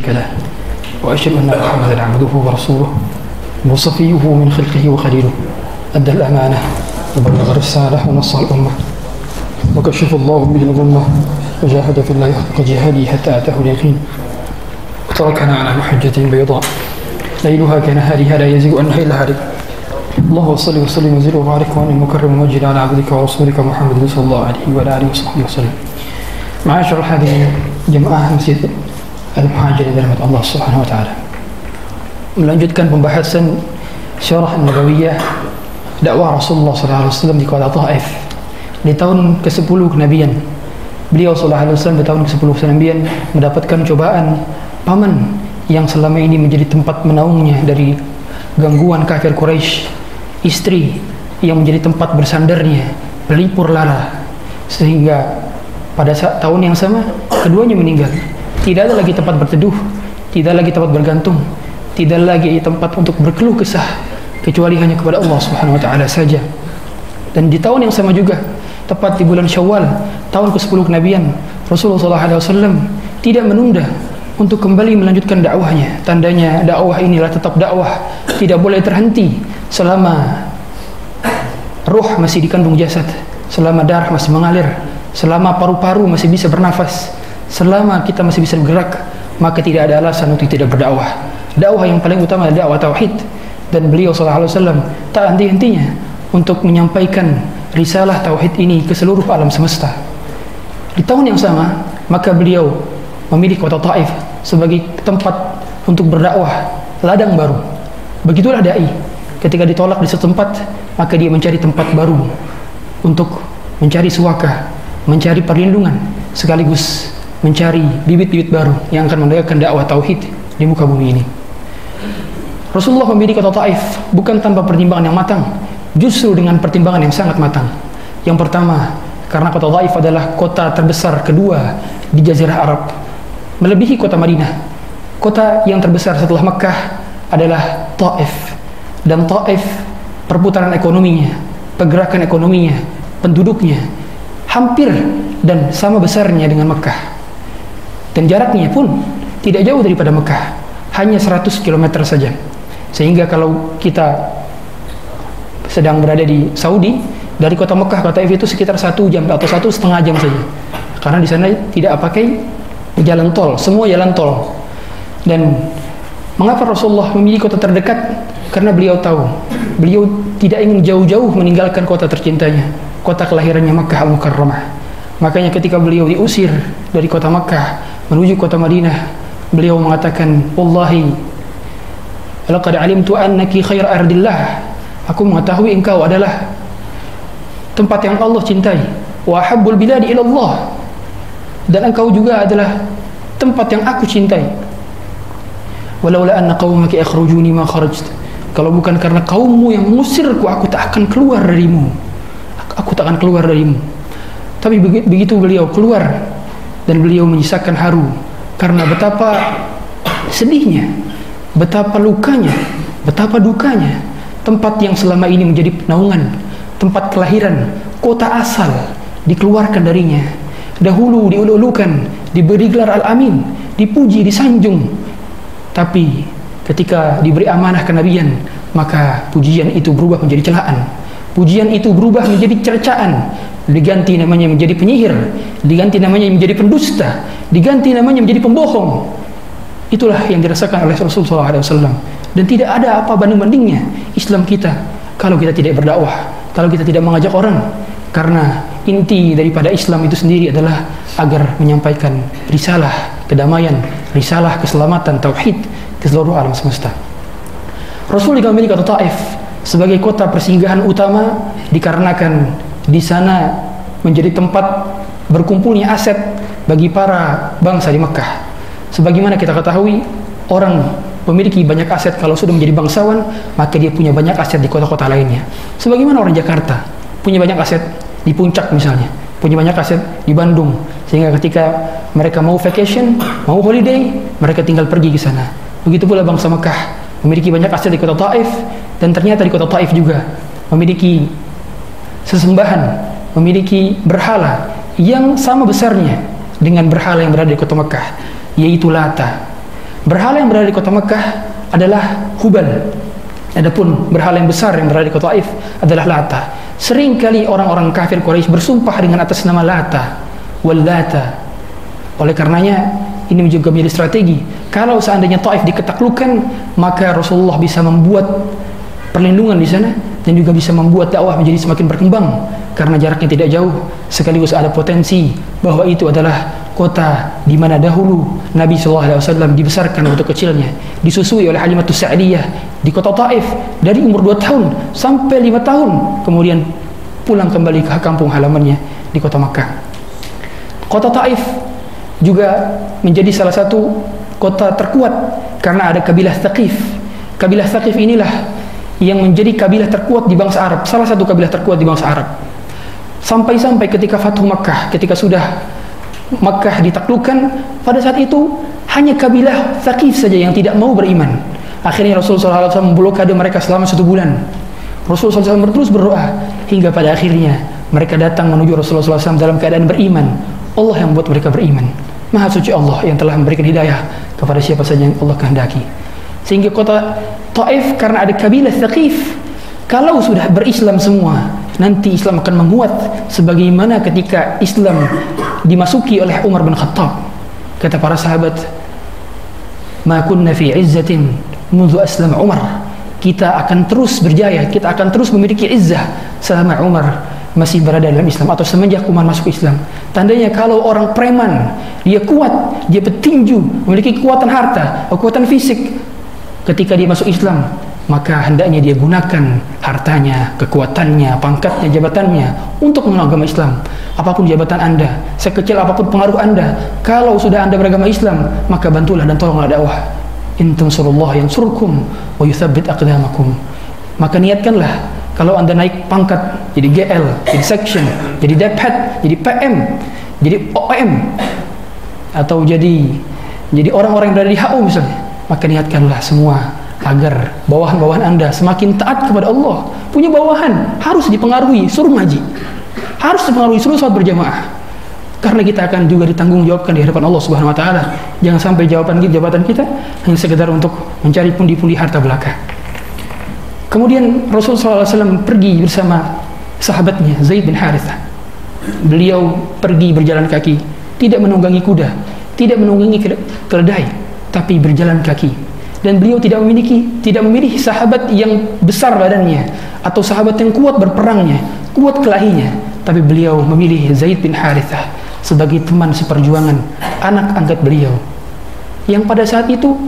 شريك له وأشهد أن محمدا عبده ورسوله وصفيه من خلقه وخليله أدى الأمانة وبلغ الرسالة ونصح الأمة وكشف الله به الغمة وجاهد في الله حق جهاده حتى أتاه اليقين وتركنا على محجة بيضاء ليلها كنهارها لا يزيغ عنها إلا هالك. اللهم صل وسلم وزد وبارك وانعم وكرم ومجد على عبدك ورسولك محمد صلى الله عليه وعلى آله وصحبه وسلم. Ma'asyiral hadirin jemaah Masjid Al-Muhajirin dirahmati Allah Subhanahu wa taala. Melanjutkan pembahasan Syarah An-Nabawiyah dakwah Rasulullah sallallahu alaihi wasallam di kota Taif di tahun ke-10 kenabian. Beliau sallallahu alaihi wasallam di tahun ke-10 kenabian mendapatkan cobaan paman yang selama ini menjadi tempat menaungnya dari gangguan kafir Quraisy, istri yang menjadi tempat bersandarnya, pelipur lara, sehingga pada saat tahun yang sama keduanya meninggal. Tidak ada lagi tempat berteduh, tidak lagi tempat bergantung, tidak lagi tempat untuk berkeluh kesah kecuali hanya kepada Allah Subhanahu wa taala saja. Dan di tahun yang sama juga, tepat di bulan Syawal tahun ke-10 kenabian, Rasulullah SAW tidak menunda untuk kembali melanjutkan dakwahnya. Tandanya dakwah inilah tetap dakwah, tidak boleh terhenti selama ruh masih dikandung jasad, selama darah masih mengalir, selama paru-paru masih bisa bernafas, selama kita masih bisa bergerak, maka tidak ada alasan untuk tidak berdakwah. Dakwah yang paling utama adalah dakwah tauhid, dan beliau sallallahu alaihi wasallam tak henti-hentinya untuk menyampaikan risalah tauhid ini ke seluruh alam semesta. Di tahun yang sama, maka beliau memilih kota Taif sebagai tempat untuk berdakwah, ladang baru. Begitulah dai, ketika ditolak di setempat, maka dia mencari tempat baru untuk mencari suaka, mencari perlindungan, sekaligus mencari bibit-bibit baru yang akan mendayakan dakwah tauhid di muka bumi ini. Rasulullah memilih kota Taif bukan tanpa pertimbangan yang matang, justru dengan pertimbangan yang sangat matang. Yang pertama, karena kota Taif adalah kota terbesar kedua di Jazirah Arab, melebihi kota Madinah. Kota yang terbesar setelah Mekah adalah Taif, dan Taif perputaran ekonominya, pergerakan ekonominya, penduduknya hampir dan sama besarnya dengan Mekah, dan jaraknya pun tidak jauh daripada Mekah, hanya 100 km saja. Sehingga kalau kita sedang berada di Saudi, dari kota Mekah ke Taif itu sekitar 1 jam atau 1,5 jam saja, karena di sana tidak pakai jalan tol, semua jalan tol. Dan mengapa Rasulullah memilih kota terdekat? Karena beliau tahu, beliau tidak ingin jauh-jauh meninggalkan kota tercintanya, kota kelahirannya Makkah Al-Mukarramah. Makanya ketika beliau diusir dari kota Makkah menuju kota Madinah, beliau mengatakan, "Wallahi, laqad alimtu annaki khair ardillah." Aku mengetahui engkau adalah tempat yang Allah cintai. Wa habbul biladi ila Allah. Dan engkau juga adalah tempat yang aku cintai. Walaula anna qaumaki akhrujuni ma kharajtu. Kalau bukan karena kaummu yang mengusirku, aku tak akan keluar darimu. Aku tak akan keluar darimu. Tapi begitu beliau keluar, dan beliau menyisakan haru karena betapa sedihnya, betapa lukanya, betapa dukanya tempat yang selama ini menjadi naungan, tempat kelahiran, kota asal, dikeluarkan darinya. Dahulu diulu-ulukan, diberi gelar Al-Amin, dipuji, disanjung. Tapi ketika diberi amanah kenabian, maka pujian itu berubah menjadi celaan, pujian itu berubah menjadi cercaan, diganti namanya menjadi penyihir, diganti namanya menjadi pendusta, diganti namanya menjadi pembohong. Itulah yang dirasakan oleh Rasulullah SAW. Dan tidak ada apa banding-bandingnya Islam kita kalau kita tidak berdakwah, kalau kita tidak mengajak orang. Karena inti daripada Islam itu sendiri adalah agar menyampaikan risalah kedamaian, risalah keselamatan, tauhid ke seluruh alam semesta. Rasul memilih kota Taif sebagai kota persinggahan utama dikarenakan di sana menjadi tempat berkumpulnya aset bagi para bangsa di Mekah. Sebagaimana kita ketahui, orang memiliki banyak aset kalau sudah menjadi bangsawan, maka dia punya banyak aset di kota-kota lainnya. Sebagaimana orang Jakarta punya banyak aset di Puncak misalnya, punya banyak aset di Bandung, sehingga ketika mereka mau vacation, mau holiday, mereka tinggal pergi ke sana. Begitu pula bangsa Mekah memiliki banyak aset di kota Taif, dan ternyata di kota Taif juga memiliki sesembahan, memiliki berhala yang sama besarnya dengan berhala yang berada di kota Mekah, yaitu Lata. Berhala yang berada di kota Mekah adalah Hubal. Adapun berhala yang besar yang berada di kota Taif adalah Lata. Seringkali orang-orang kafir Quraisy bersumpah dengan atas nama Lata wal Lata. Oleh karenanya ini juga menjadi strategi. Kalau seandainya Taif diketaklukkan, maka Rasulullah bisa membuat perlindungan di sana dan juga bisa membuat dakwah menjadi semakin berkembang karena jaraknya tidak jauh, sekaligus ada potensi bahwa itu adalah kota di mana dahulu Nabi SAW dibesarkan waktu kecilnya, disusui oleh Halimatus Sa'diyah di kota Taif dari umur 2 tahun sampai 5 tahun, kemudian pulang kembali ke kampung halamannya di kota Makkah. Kota Taif juga menjadi salah satu kota terkuat karena ada kabilah Thaqif. Kabilah Thaqif inilah yang menjadi kabilah terkuat di bangsa Arab, salah satu kabilah terkuat di bangsa Arab. Sampai-sampai ketika Fathu Makkah, ketika sudah Makkah ditaklukkan, pada saat itu hanya kabilah Thaqif saja yang tidak mau beriman. Akhirnya Rasulullah SAW memblokade mereka selama 1 bulan. Rasulullah SAW terus berdoa hingga pada akhirnya mereka datang menuju Rasulullah SAW dalam keadaan beriman. Allah yang membuat mereka beriman. Maha suci Allah yang telah memberikan hidayah kepada siapa saja yang Allah kehendaki. Sehingga kota Taif karena ada kabilah Thaqif, kalau sudah berislam semua, nanti Islam akan menguat sebagaimana ketika Islam dimasuki oleh Umar bin Khattab. Kata para sahabat, "Ma kunna fi izzatin mundu aslam Umar." Kita akan terus berjaya, kita akan terus memiliki izzah selama Umar masih berada dalam Islam atau semenjak Umar masuk Islam. Tandanya kalau orang preman, dia kuat, dia petinju, memiliki kekuatan harta, kekuatan fisik, ketika dia masuk Islam, maka hendaknya dia gunakan hartanya, kekuatannya, pangkatnya, jabatannya untuk mengenal agama Islam. Apapun jabatan Anda, sekecil apapun pengaruh Anda, kalau sudah Anda beragama Islam, maka bantulah dan tolonglah dakwah. In tansurullah yansurkum wa yuthabbit aqdamakum. Maka niatkanlah kalau Anda naik pangkat jadi GL, jadi section, jadi Dephat, jadi PM, jadi OM, atau jadi orang-orang yang berada di HU misalnya, maka niatkanlah semua agar bawahan-bawahan Anda semakin taat kepada Allah. Punya bawahan harus dipengaruhi, suruh ngaji, harus dipengaruhi, suruh sholat berjamaah, karena kita akan juga ditanggung jawabkan di hadapan Allah Subhanahu Wa Taala. Jangan sampai jabatan kita hanya sekedar untuk mencari pundi-pundi harta belaka. Kemudian Rasulullah SAW pergi bersama sahabatnya Zaid bin Harithah. Beliau pergi berjalan kaki, tidak menunggangi kuda, tidak menunggangi keledai, tapi berjalan kaki. Dan beliau tidak memilih sahabat yang besar badannya atau sahabat yang kuat berperangnya, kuat kelahinya, tapi beliau memilih Zaid bin Harithah sebagai teman seperjuangan, anak angkat beliau. Yang pada saat itu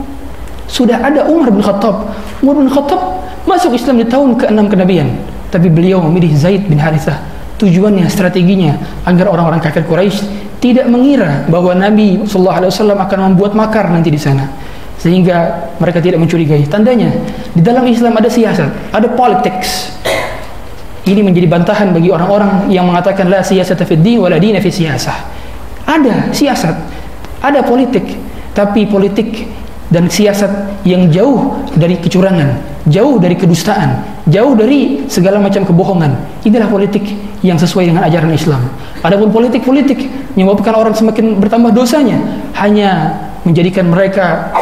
sudah ada Umar bin Khattab. Umar bin Khattab masuk Islam di tahun ke-6 kenabian, tapi beliau memilih Zaid bin Harithah. Tujuannya, strateginya agar orang-orang kafir Quraisy tidak mengira bahwa Nabi SAW akan membuat makar nanti di sana, sehingga mereka tidak mencurigai. Tandanya di dalam Islam ada siasat, ada politics. Ini menjadi bantahan bagi orang-orang yang mengatakan la siyasata fid din wala dina fi siyasah. Ada siasat, ada politik, tapi politik dan siasat yang jauh dari kecurangan, jauh dari kedustaan, jauh dari segala macam kebohongan. Inilah politik yang sesuai dengan ajaran Islam. Adapun politik-politik menyebabkan orang semakin bertambah dosanya, hanya menjadikan mereka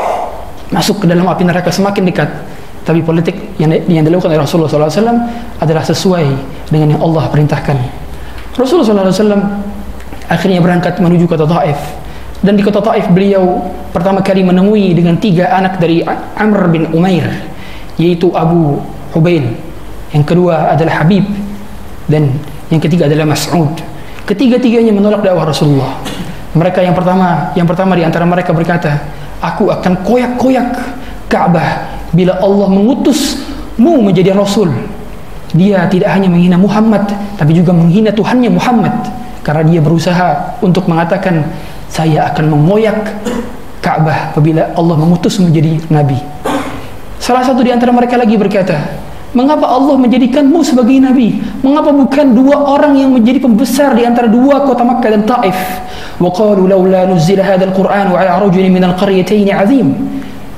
masuk ke dalam api neraka semakin dekat. Tapi politik yang dilakukan oleh Rasulullah SAW adalah sesuai dengan yang Allah perintahkan. Rasulullah SAW akhirnya berangkat menuju kota Taif. Dan di kota Taif beliau pertama kali menemui dengan 3 anak dari Amr bin Umair, yaitu Abu Hubail, yang kedua adalah Habib, dan yang ketiga adalah Mas'ud. Ketiga-tiganya menolak dakwah Rasulullah. Mereka yang pertama di antara mereka berkata, "Aku akan koyak-koyak Ka'bah bila Allah mengutusmu menjadi Rasul." Dia tidak hanya menghina Muhammad, tapi juga menghina Tuhannya Muhammad, karena dia berusaha untuk mengatakan, "Saya akan mengoyak Ka'bah apabila Allah mengutus menjadi Nabi." Salah satu di antara mereka lagi berkata, "Mengapa Allah menjadikanmu sebagai Nabi? Mengapa bukan 2 orang yang menjadi pembesar di antara 2 kota Makkah dan Taif?" Wa qalu laula nuzila hadzal Qur'an wa 'ala rajulin minal qaryatayn 'azim.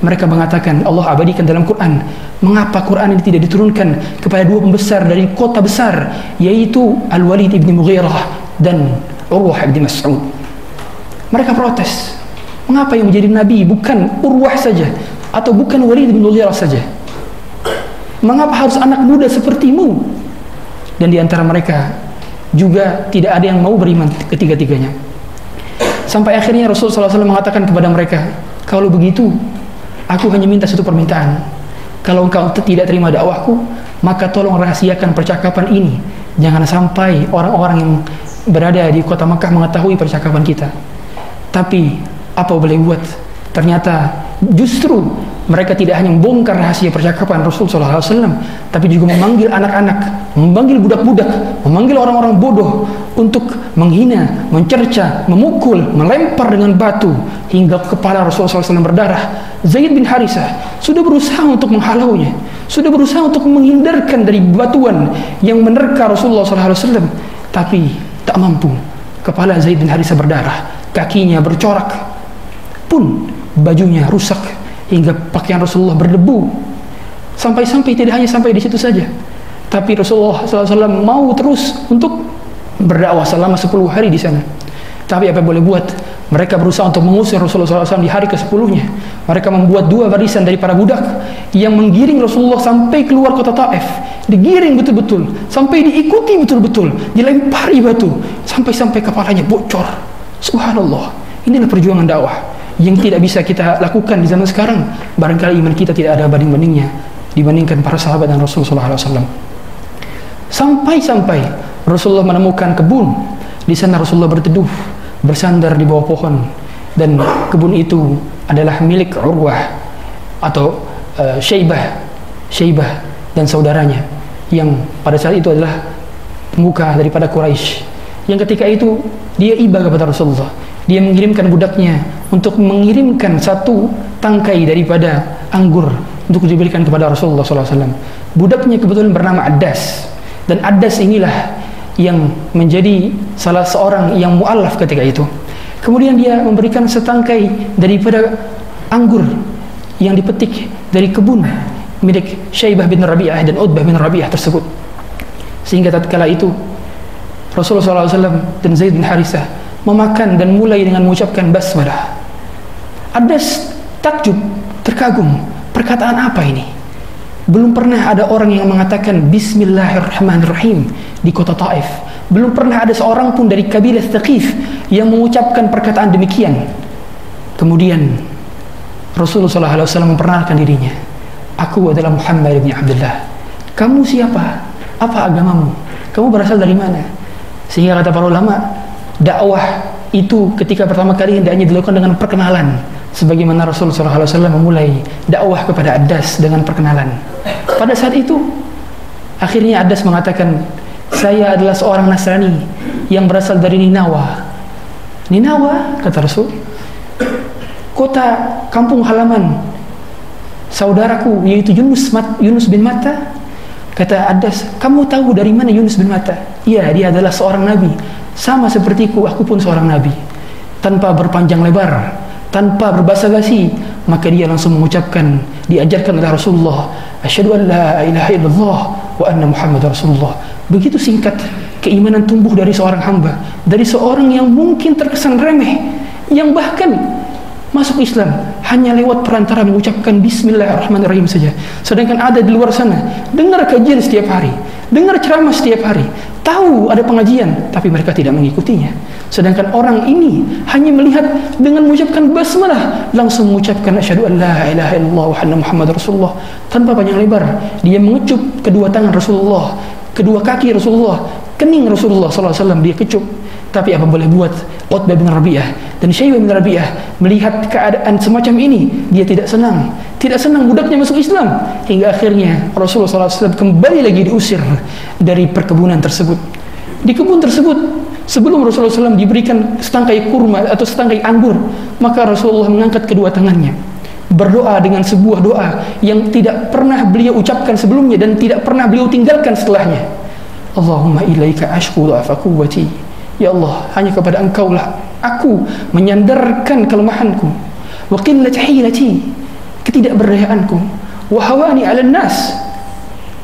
Mereka mengatakan, Allah abadikan dalam Quran, mengapa Quran ini tidak diturunkan kepada 2 pembesar dari kota besar, yaitu Al-Walid ibn Mughirah dan Urwah ibn Mas'ud. Mereka protes. Mengapa yang menjadi nabi bukan Urwah saja atau bukan Walid bin Mughirah saja? Mengapa harus anak muda sepertimu? Dan di antara mereka juga tidak ada yang mau beriman ketiga-tiganya. Sampai akhirnya Rasulullah SAW mengatakan kepada mereka, kalau begitu, aku hanya minta satu permintaan. Kalau engkau tidak terima dakwahku, maka tolong rahasiakan percakapan ini. Jangan sampai orang-orang yang berada di kota Makkah mengetahui percakapan kita. Tapi apa boleh buat? Ternyata justru mereka tidak hanya membongkar rahasia percakapan Rasulullah SAW, tapi juga memanggil anak-anak, memanggil budak-budak, memanggil orang-orang bodoh untuk menghina, mencerca, memukul, melempar dengan batu hingga kepala Rasulullah SAW berdarah. Zaid bin Harithah sudah berusaha untuk menghalaunya, sudah berusaha untuk menghindarkan dari batuan yang menerka Rasulullah SAW, tapi tak mampu. Kepala Zaid bin Harithah berdarah, kakinya bercorak, pun bajunya rusak, hingga pakaian Rasulullah berdebu. Sampai-sampai tidak hanya sampai di situ saja, tapi Rasulullah SAW mau terus untuk berdakwah selama 10 hari di sana. Tapi apa boleh buat? Mereka berusaha untuk mengusir Rasulullah SAW di hari ke-10-nya. Mereka membuat 2 barisan dari para budak yang menggiring Rasulullah sampai keluar kota Taif. Digiring betul-betul, sampai diikuti betul-betul, dilempari batu, sampai-sampai kepalanya bocor. Subhanallah. Inilah perjuangan dakwah yang tidak bisa kita lakukan di zaman sekarang. Barangkali iman kita tidak ada banding-bandingnya dibandingkan para sahabat dan Rasulullah SAW. Sampai-sampai Rasulullah menemukan kebun. Di sana Rasulullah berteduh, bersandar di bawah pohon, dan kebun itu adalah milik Urwah atau Syaibah dan saudaranya, yang pada saat itu adalah pemuka daripada Quraisy. Yang ketika itu dia iba kepada Rasulullah. Dia mengirimkan budaknya untuk mengirimkan 1 tangkai daripada anggur untuk diberikan kepada Rasulullah SAW. Budaknya kebetulan bernama Addas, dan Addas inilah yang menjadi salah seorang yang mu'alaf ketika itu. Kemudian dia memberikan setangkai daripada anggur yang dipetik dari kebun milik Syaibah bin Rabi'ah dan Utbah bin Rabi'ah tersebut. Sehingga tatkala itu Rasulullah SAW dan Zaid bin Harithah memakan dan mulai dengan mengucapkan basmalah. Addas takjub, terkagum, perkataan apa ini? Belum pernah ada orang yang mengatakan Bismillahirrahmanirrahim di kota Taif. Belum pernah ada seorang pun dari kabilah Thaqif yang mengucapkan perkataan demikian. Kemudian Rasulullah SAW memperkenalkan dirinya. Aku adalah Muhammad bin Abdullah. Kamu siapa? Apa agamamu? Kamu berasal dari mana? Sehingga kata para ulama, dakwah itu ketika pertama kali hendaknya dilakukan dengan perkenalan, sebagaimana Rasulullah SAW memulai dakwah kepada Addas dengan perkenalan. Pada saat itu akhirnya Addas mengatakan, saya adalah seorang Nasrani yang berasal dari Ninawa. Ninawa, kata Rasul, kota kampung halaman saudaraku yaitu Yunus bin Matta. Kata Addas, kamu tahu dari mana Yunus bin Matta? Iya, dia adalah seorang nabi, sama sepertiku, aku pun seorang nabi. Tanpa berpanjang lebar, tanpa berbasa-basi, maka dia langsung mengucapkan, diajarkan oleh Rasulullah, asyhadu an la ilaha illallah wa anna Muhammadar Rasulullah. Begitu singkat keimanan tumbuh dari seorang hamba, dari seorang yang mungkin terkesan remeh, yang bahkan masuk Islam hanya lewat perantara mengucapkan Bismillahirrahmanirrahim saja. Sedangkan ada di luar sana, dengar kajian setiap hari, dengar ceramah setiap hari, tahu ada pengajian, tapi mereka tidak mengikutinya. Sedangkan orang ini hanya melihat dengan mengucapkan basmalah, langsung mengucapkan asyhadu an la ilaha illallah wa anna Muhammadar Rasulullah. Tanpa panjang lebar, dia mengecup kedua tangan Rasulullah, kedua kaki Rasulullah, kening Rasulullah SAW dia kecup. Tapi apa boleh buat, Utbah bin Rabi'ah dan Syaibah bin Rabi'ah melihat keadaan semacam ini, dia tidak senang budaknya masuk Islam. Hingga akhirnya Rasulullah SAW kembali lagi diusir dari perkebunan tersebut. Di kebun tersebut, sebelum Rasulullah SAW diberikan setangkai kurma atau setangkai anggur, maka Rasulullah mengangkat kedua tangannya, berdoa dengan sebuah doa yang tidak pernah beliau ucapkan sebelumnya dan tidak pernah beliau tinggalkan setelahnya. Allahumma ilaika ashku dha'fa quwwati. Ya Allah, hanya kepada Engkaulah aku menyandarkan kelemahanku, wa qillat hilati, ketidakberdayaanku, wa hawani 'alan nas,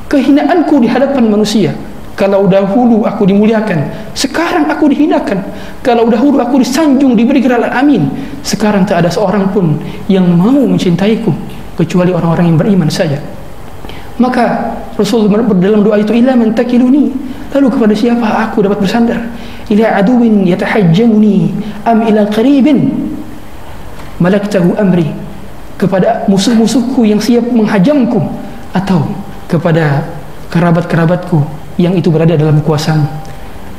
kehinaanku di hadapan manusia, Kalau dahulu aku dimuliakan, sekarang aku dihinakan. Kalau dahulu aku disanjung, diberi gelar amin, sekarang tak ada seorang pun yang mau mencintaiku kecuali orang-orang yang beriman saja. Maka Rasul dalam doa itu, ila man takiluni, lalu kepada siapa aku dapat bersandar? Ila aduwin yatahajjamuni am ila qaribin malaktahu amri, kepada musuh-musuhku yang siap menghajamku, atau kepada kerabat-kerabatku yang itu berada dalam kuasamu.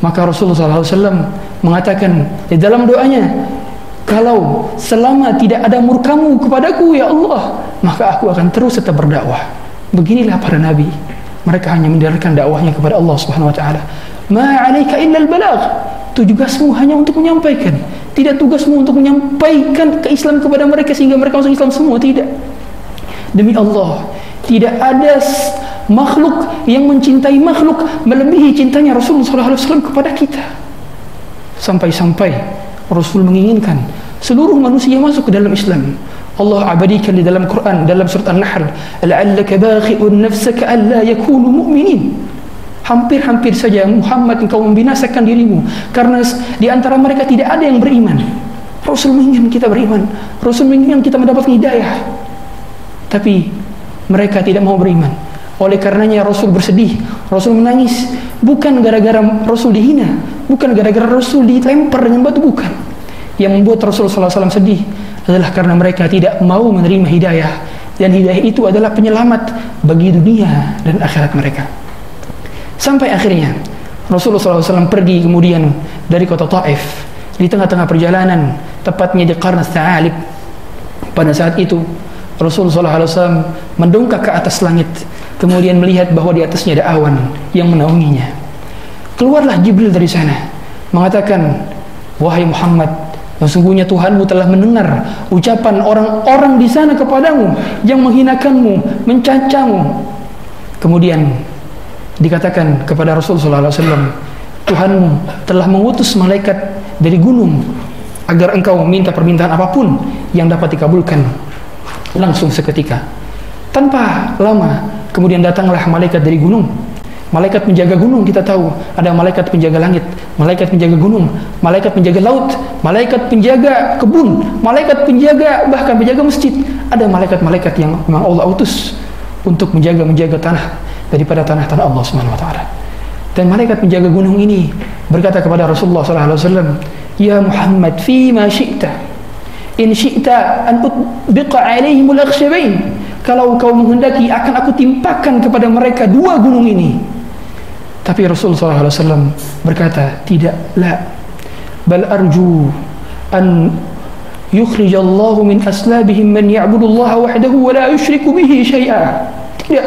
Maka Rasulullah SAW mengatakan di dalam doanya, kalau selama tidak ada murkamu kepadaku ya Allah, maka aku akan terus tetap berdakwah. Beginilah para nabi, mereka hanya mendengarkan dakwahnya kepada Allah Subhanahu wa taala. Ma 'alaika illa al-balagh, tugasmu hanya untuk menyampaikan, tidak tugasmu untuk menyampaikan ke-Islam kepada mereka sehingga mereka masuk Islam semua, tidak. Demi Allah, tidak ada makhluk yang mencintai makhluk melebihi cintanya Rasulullah SAW kepada kita. Sampai-sampai Rasul menginginkan seluruh manusia masuk ke dalam Islam. Allah abadikan di dalam Quran, dalam surat An-Nahl, la'allaka bakhi'un nafsaka alla yakunu mu'minin. Hampir-hampir saja Muhammad engkau membinasakan dirimu karena di antara mereka tidak ada yang beriman. Rasul menginginkan kita beriman, Rasul menginginkan kita mendapat hidayah, tapi mereka tidak mau beriman. Oleh karenanya Rasul bersedih, Rasul menangis, bukan gara-gara Rasul dihina, bukan gara-gara Rasul dilempar dengan batu, bukan. Yang membuat Rasul SAW sedih adalah karena mereka tidak mau menerima hidayah, dan hidayah itu adalah penyelamat bagi dunia dan akhirat mereka. Sampai akhirnya Rasulullah SAW pergi kemudian dari kota Taif. Di tengah-tengah perjalanan, tepatnya di Qarn Ats-Tsa'alib, pada saat itu Rasulullah SAW mendongak ke atas langit, kemudian melihat bahwa di atasnya ada awan yang menaunginya. Keluarlah Jibril dari sana, mengatakan, wahai Muhammad, sesungguhnya Tuhanmu telah mendengar ucapan orang-orang di sana kepadamu yang menghinakanmu, mencacamu. Kemudian dikatakan kepada Rasulullah SAW, Tuhanmu telah mengutus malaikat dari gunung agar engkau minta permintaan apapun yang dapat dikabulkan langsung seketika. Tanpa lama kemudian datanglah malaikat dari gunung. Malaikat penjaga gunung, kita tahu ada malaikat penjaga langit, malaikat penjaga gunung, malaikat penjaga laut, malaikat penjaga kebun, malaikat penjaga, bahkan penjaga masjid. Ada malaikat-malaikat yang memang Allah utus untuk menjaga tanah daripada tanah-tanah Allah Subhanahu wa taala. Dan malaikat penjaga gunung ini berkata kepada Rasulullah sallallahu alaihi wasallam, "Ya Muhammad, fi ma syi'ta. In syi'ta an utbiqa 'alaihim al-akhshabain." Kalau kau menghendaki akan aku timpakan kepada mereka dua gunung ini. Tapi Rasulullah sallallahu alaihi wasallam berkata, "Tidak, la. Bal arju an yukhrijallahu min aslabihim man ya'budullaha wahdahu wa la yusyriku bihi syai'a." Tidak.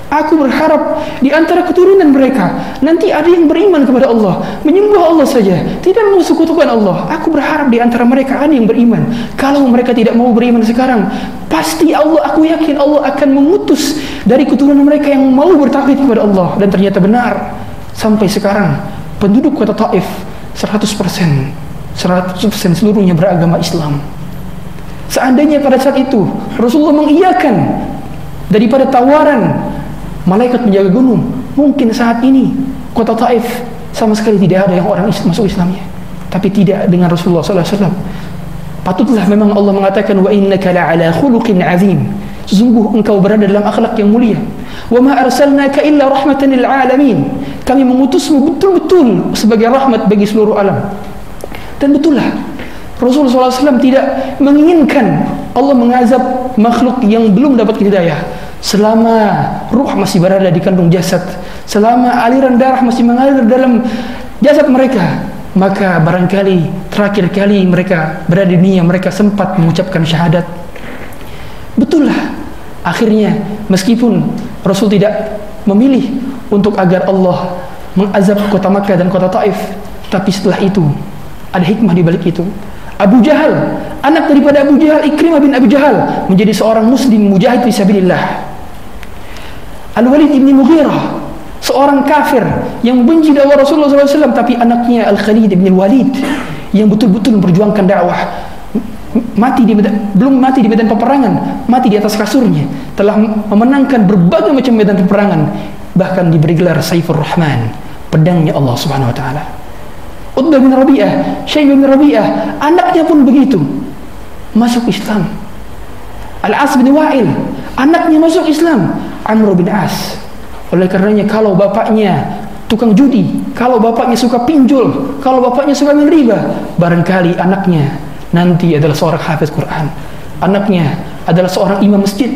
Aku berharap di antara keturunan mereka nanti ada yang beriman kepada Allah, menyembah Allah saja, tidak mau sekutukan Allah. Aku berharap di antara mereka ada yang beriman. Kalau mereka tidak mau beriman sekarang, pasti aku yakin Allah akan mengutus dari keturunan mereka yang mau bertauhid kepada Allah. Dan ternyata benar. Sampai sekarang penduduk kota Taif 100% seluruhnya beragama Islam. Seandainya pada saat itu Rasulullah mengiyakan daripada tawaran malaikat penjaga gunung, mungkin saat ini kota Taif sama sekali tidak ada yang orang masuk Islamnya. Tapi tidak dengan Rasulullah SAW. Patutlah memang Allah mengatakan, wa innaka la'ala khuluqin azim. Sesungguh engkau berada dalam akhlak yang mulia. Wa ma arsalnaka illa rahmatan lil alamin. Kami mengutusmu betul-betul sebagai rahmat bagi seluruh alam. Dan betullah Rasulullah SAW tidak menginginkan Allah mengazab makhluk yang belum dapat hidayah. Selama ruh masih berada di kandung jasad, selama aliran darah masih mengalir dalam jasad mereka, maka barangkali terakhir kali mereka berada di dunia mereka sempat mengucapkan syahadat. Betullah akhirnya meskipun Rasul tidak memilih untuk agar Allah mengazab kota Makkah dan kota Taif, tapi setelah itu ada hikmah di balik itu. Abu Jahal, anak daripada Abu Jahal, Ikrimah bin Abu Jahal, menjadi seorang muslim mujahid fisabilillah. Al-Walid ibn Mughirah, seorang kafir yang benci dakwah Rasulullah SAW, tapi anaknya Al-Khalid ibn Walid yang betul-betul memperjuangkan dakwah, belum mati di medan peperangan, mati di atas kasurnya, telah memenangkan berbagai macam medan peperangan, bahkan diberi gelar Saifur Rahman, pedangnya Allah Subhanahu wa taala. Utbah bin Rabi'ah, Syaibah bin Rabi'ah, anaknya pun begitu, masuk Islam. Al-As bin Wa'il, anaknya masuk Islam. Amr bin As. Oleh karenanya kalau bapaknya tukang judi, kalau bapaknya suka pinjol, kalau bapaknya suka minum riba, barangkali anaknya nanti adalah seorang hafiz Quran, anaknya adalah seorang imam masjid,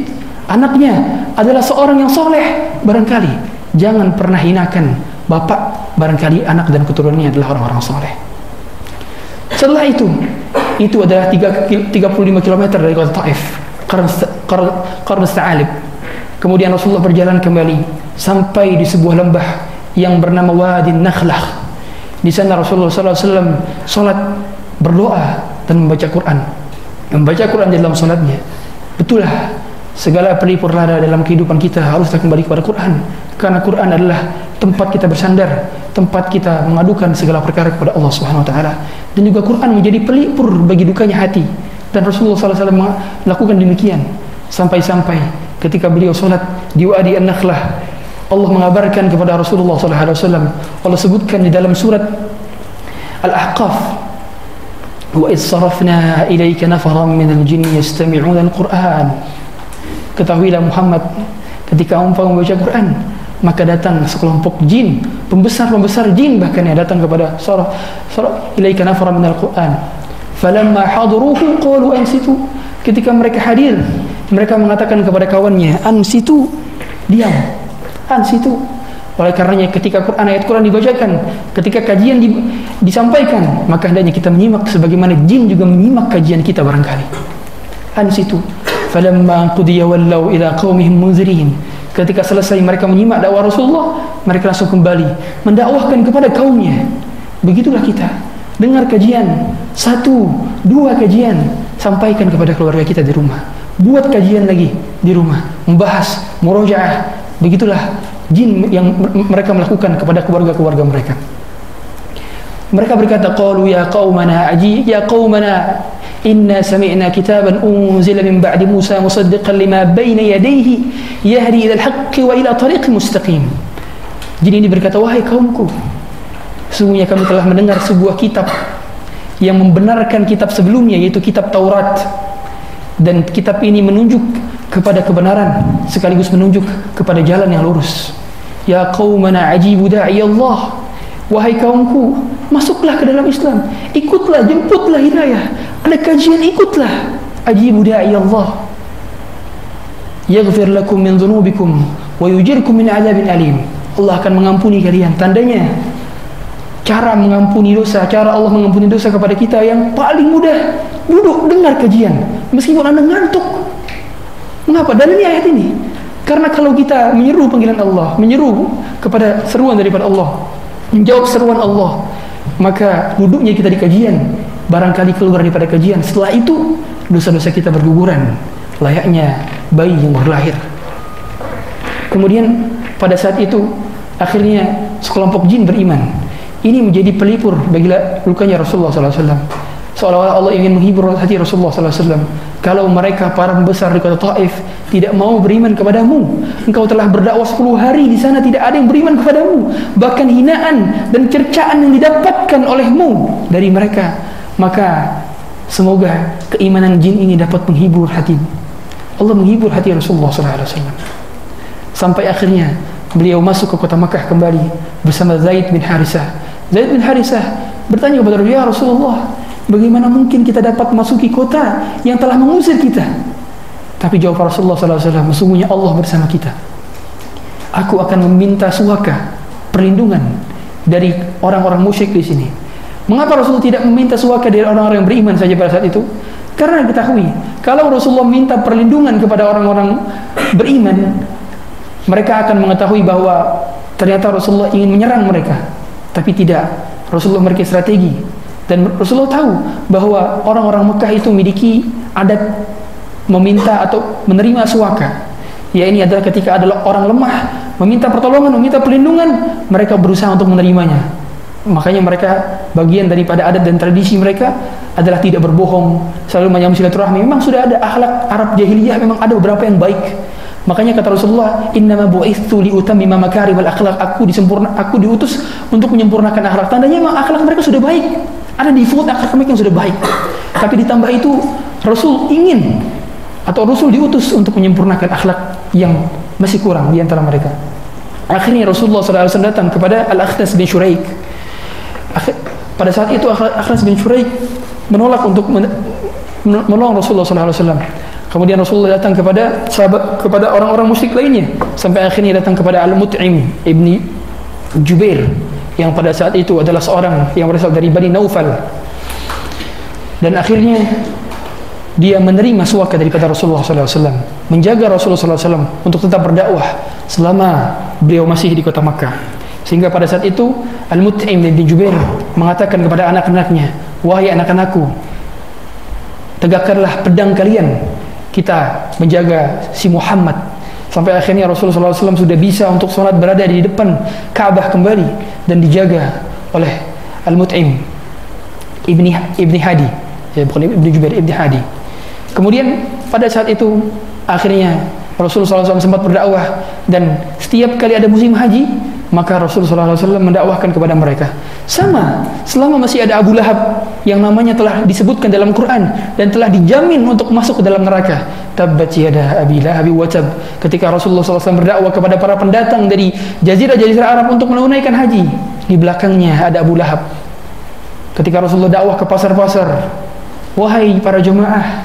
anaknya adalah seorang yang soleh. Barangkali jangan pernah hinakan bapak, barangkali anak dan keturunannya adalah orang-orang soleh. Setelah itu adalah 35 km dari kota Taif, Qarn Sa'alib. Kemudian Rasulullah berjalan kembali sampai di sebuah lembah yang bernama Wadi Nakhlah. Di sana Rasulullah SAW salat, berdoa dan membaca Quran. Membaca Quran dalam salatnya. Betullah, segala pelipur lara dalam kehidupan kita haruslah kembali kepada Quran, karena Quran adalah tempat kita bersandar, tempat kita mengadukan segala perkara kepada Allah Subhanahu wa taala. Dan juga Quran menjadi pelipur bagi dukanya hati. Dan Rasulullah SAW melakukan demikian sampai-sampai ketika beliau salat di Wadi An-Nakhlah, Allah mengabarkan kepada Rasulullah SAW. Allah sebutkan di dalam surat Al-Ahqaf, wa idh sarafna ilaika nafaran minal jinni yastami'una al-Qur'an. Ketahuilah Muhammad, ketika engkau membaca Quran, maka datang sekelompok jin, pembesar jin bahkan yang datang kepada saraf ilaika nafaran minal Qur'an. Falamma hadaruhu qalu ansitu. Ketika mereka hadir, mereka mengatakan kepada kawannya, ansitu, diam, ansitu. Oleh karenanya ketika ayat Quran dibacakan, ketika kajian disampaikan, maka hendaknya kita menyimak sebagaimana jin juga menyimak kajian kita barangkali. Ansitu. Falamma qudiya wallaw ila qaumihim munzirin. Ketika selesai mereka menyimak dakwah Rasulullah, mereka langsung kembali mendakwahkan kepada kaumnya. Begitulah kita. Dengar kajian, 1, 2 kajian, sampaikan kepada keluarga kita di rumah. Buat kajian lagi di rumah, membahas, murojaah. Begitulah jin yang mereka melakukan kepada keluarga-keluarga mereka. Mereka berkata, qalu ya qaumana inna sami'na kitaban unzila min ba'di Musa musaddiqan lima bayna yadayhi yahdi ila al-haqqi wa ila tariqin mustaqim. Jin ini berkata, wahai kaumku, sesungguhnya kami telah mendengar sebuah kitab yang membenarkan kitab sebelumnya, yaitu kitab Taurat. Dan kitab ini menunjuk kepada kebenaran sekaligus menunjuk kepada jalan yang lurus. Ya qaumana ajibu da'i Allah. Wahai kaumku, masuklah ke dalam Islam, ikutlah, jemputlah hidayah. Ada kajian, ikutlah. Ajibu da'i Allah. Yaghfir lakum min dhunubikum wa yujirkum min adzabin alim. Allah akan mengampuni kalian. Tandanya cara mengampuni dosa, cara Allah mengampuni dosa kepada kita yang paling mudah, duduk dengar kajian meskipun Anda ngantuk. Mengapa? Dalilnya ayat ini. Karena kalau kita menyeru panggilan Allah, menyeru kepada seruan daripada Allah, menjawab seruan Allah, maka duduknya kita di kajian, barangkali keluar daripada kajian, setelah itu dosa-dosa kita berguguran layaknya bayi yang baru lahir. Kemudian pada saat itu akhirnya sekelompok jin beriman. Ini menjadi pelipur bagi lukanya Rasulullah SAW. Seolah-olah Allah ingin menghibur hati Rasulullah SAW. Kalau mereka para pembesar di kota Taif tidak mau beriman kepadamu, engkau telah berdakwah 10 hari di sana, tidak ada yang beriman kepadamu, bahkan hinaan dan cercaan yang didapatkan olehmu dari mereka, maka semoga keimanan jin ini dapat menghibur hatimu. Allah menghibur hati Rasulullah SAW. Sampai akhirnya beliau masuk ke kota Makkah kembali bersama Zaid bin Harisah. Zaid bin Harisah bertanya kepada Rasulullah, ya Rasulullah, bagaimana mungkin kita dapat masuki kota yang telah mengusir kita? Tapi jawab Rasulullah SAW, sesungguhnya Allah bersama kita. Aku akan meminta suaka, perlindungan dari orang-orang musyrik di sini. Mengapa Rasulullah tidak meminta suaka dari orang-orang yang beriman saja pada saat itu? Karena diketahui, kalau Rasulullah minta perlindungan kepada orang-orang beriman, mereka akan mengetahui bahwa ternyata Rasulullah ingin menyerang mereka. Tapi tidak, Rasulullah memiliki strategi. Dan Rasulullah tahu bahwa orang-orang Mekah itu memiliki adat meminta atau menerima suaka. Ya, ini adalah ketika adalah orang lemah meminta pertolongan, meminta perlindungan, mereka berusaha untuk menerimanya. Makanya mereka, bagian daripada adat dan tradisi mereka adalah tidak berbohong, selalu menyambung silaturahmi. Memang sudah ada akhlak Arab jahiliyah, memang ada beberapa yang baik. Makanya kata Rasulullah, innama bu'itsu liutammima makarimal akhlaq, aku diutus untuk menyempurnakan akhlak. Tandanya memang akhlak mereka sudah baik, ada default akhlak mereka yang sudah baik. Tapi ditambah itu Rasul ingin, atau Rasul diutus untuk menyempurnakan akhlak yang masih kurang di antara mereka. Akhirnya Rasulullah SAW datang kepada Al-Akhnas bin Syuraik. Pada saat itu Akhnas bin Syuraik menolak untuk menolong Rasulullah SAW. Kemudian Rasulullah datang kepada orang-orang musyrik lainnya, sampai akhirnya datang kepada Al-Mut'im ibni Jubair, yang pada saat itu adalah seorang yang berasal dari Bani Naufal. Dan akhirnya dia menerima suaka daripada Rasulullah SAW, menjaga Rasulullah SAW untuk tetap berdakwah selama beliau masih di kota Makkah. Sehingga pada saat itu Al-Mut'im bin Jubair mengatakan kepada anak-anaknya, wahai anak-anakku, tegakkanlah pedang kalian, kita menjaga si Muhammad. Sampai akhirnya Rasulullah SAW sudah bisa untuk sholat berada di depan Ka'bah kembali, dan dijaga oleh Al-Mut'im ibni Hadi, ya, bukan Ibni Jubair, Ibni Hadi. Kemudian pada saat itu akhirnya Rasulullah SAW sempat berdakwah, dan setiap kali ada musim haji maka Rasulullah SAW mendakwahkan kepada mereka. Sama selama masih ada Abu Lahab yang namanya telah disebutkan dalam Quran dan telah dijamin untuk masuk ke dalam neraka. Tabbat yada Abi Lahab wa tab. Ketika Rasulullah SAW berdakwah kepada para pendatang dari jazirah-jazirah Arab untuk menunaikan haji, di belakangnya ada Abu Lahab. Ketika Rasulullah dakwah ke pasar-pasar, wahai para jemaah,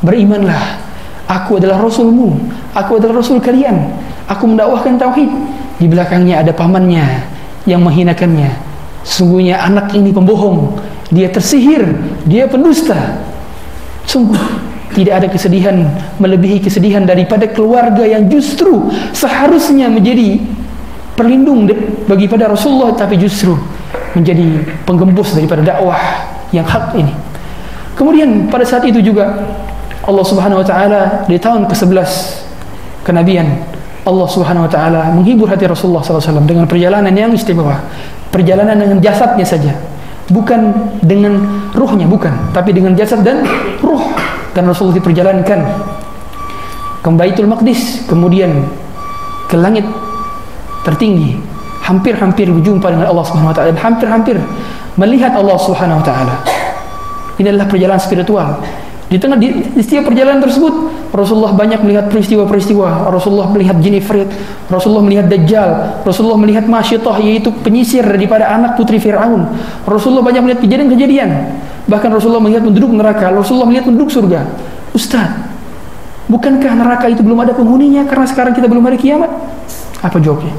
berimanlah, aku adalah Rasulmu, aku adalah Rasul kalian, aku mendakwahkan tauhid. Di belakangnya ada pamannya yang menghinakannya. Sungguhnya anak ini pembohong, dia tersihir, dia pendusta. Sungguh tidak ada kesedihan melebihi kesedihan daripada keluarga yang justru seharusnya menjadi perlindung bagi pada Rasulullah, tapi justru menjadi penggembus daripada dakwah yang hak ini. Kemudian pada saat itu juga Allah Subhanahu wa taala di tahun ke-11 kenabian, Allah Subhanahu wa taala menghibur hati Rasulullah SAW dengan perjalanan yang istimewa. Perjalanan dengan jasadnya saja, bukan dengan ruhnya, bukan, tapi dengan jasad dan ruh. Dan Rasulullah diperjalankan ke Baitul Maqdis, kemudian ke langit tertinggi, hampir-hampir berjumpa dengan Allah Subhanahu wa taala, dan hampir-hampir melihat Allah Subhanahu wa taala. Ini adalah perjalanan spiritual. Di setiap perjalanan tersebut Rasulullah banyak melihat peristiwa-peristiwa. Rasulullah melihat jin ifrit, Rasulullah melihat Dajjal, Rasulullah melihat Masyitah, yaitu penyisir daripada anak putri Fir'aun. Rasulullah banyak melihat kejadian-kejadian. Bahkan Rasulullah melihat penduduk neraka, Rasulullah melihat penduduk surga. Ustaz, bukankah neraka itu belum ada penghuninya karena sekarang kita belum ada kiamat? Apa jawabnya?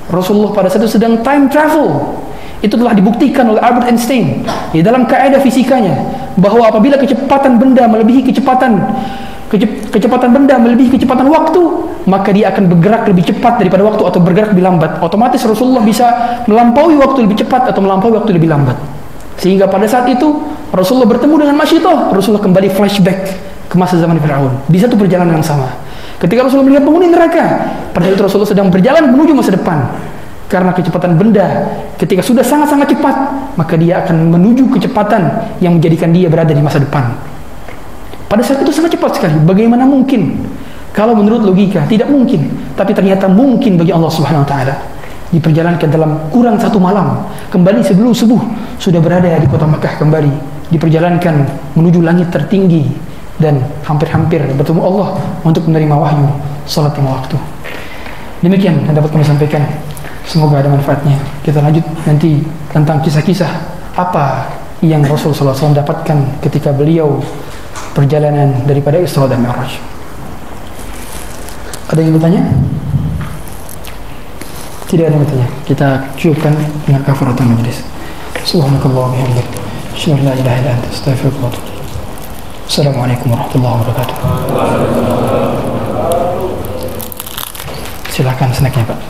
Rasulullah pada saat itu sedang time travel. Itu telah dibuktikan oleh Albert Einstein di dalam kaidah fisikanya, bahwa apabila kecepatan benda melebihi kecepatan benda melebihi kecepatan waktu, maka dia akan bergerak lebih cepat daripada waktu atau bergerak lebih lambat. Otomatis Rasulullah bisa melampaui waktu lebih cepat atau melampaui waktu lebih lambat. Sehingga pada saat itu Rasulullah bertemu dengan Masyitah, Rasulullah kembali flashback ke masa zaman Fir'aun. Di satu perjalanan yang sama. Ketika Rasulullah melihat penghuni neraka, pada saat itu Rasulullah sedang berjalan menuju masa depan. Karena kecepatan benda ketika sudah sangat-sangat cepat, maka dia akan menuju kecepatan yang menjadikan dia berada di masa depan. Pada saat itu sangat cepat sekali. Bagaimana mungkin? Kalau menurut logika tidak mungkin, tapi ternyata mungkin bagi Allah Subhanahu wa taala. Diperjalankan dalam kurang 1 malam, kembali sebelum subuh sudah berada di kota Makkah kembali. Diperjalankan menuju langit tertinggi dan hampir-hampir bertemu Allah untuk menerima wahyu salat 5 waktu. Demikian yang dapat kami sampaikan. Semoga ada manfaatnya. Kita lanjut nanti tentang kisah-kisah apa yang Rasulullah SAW dapatkan ketika beliau perjalanan daripada Isra dan Mi'raj. Ada yang bertanya? Tidak ada yang bertanya. Kita cukupkan dengan kafaratul majlis. Subhanakallah wa bihamdika, asyhadu an la ilaha illa anta, astaghfiruka wa atubu ilaik. Assalamualaikum warahmatullahi wabarakatuh. Silakan snacknya Pak.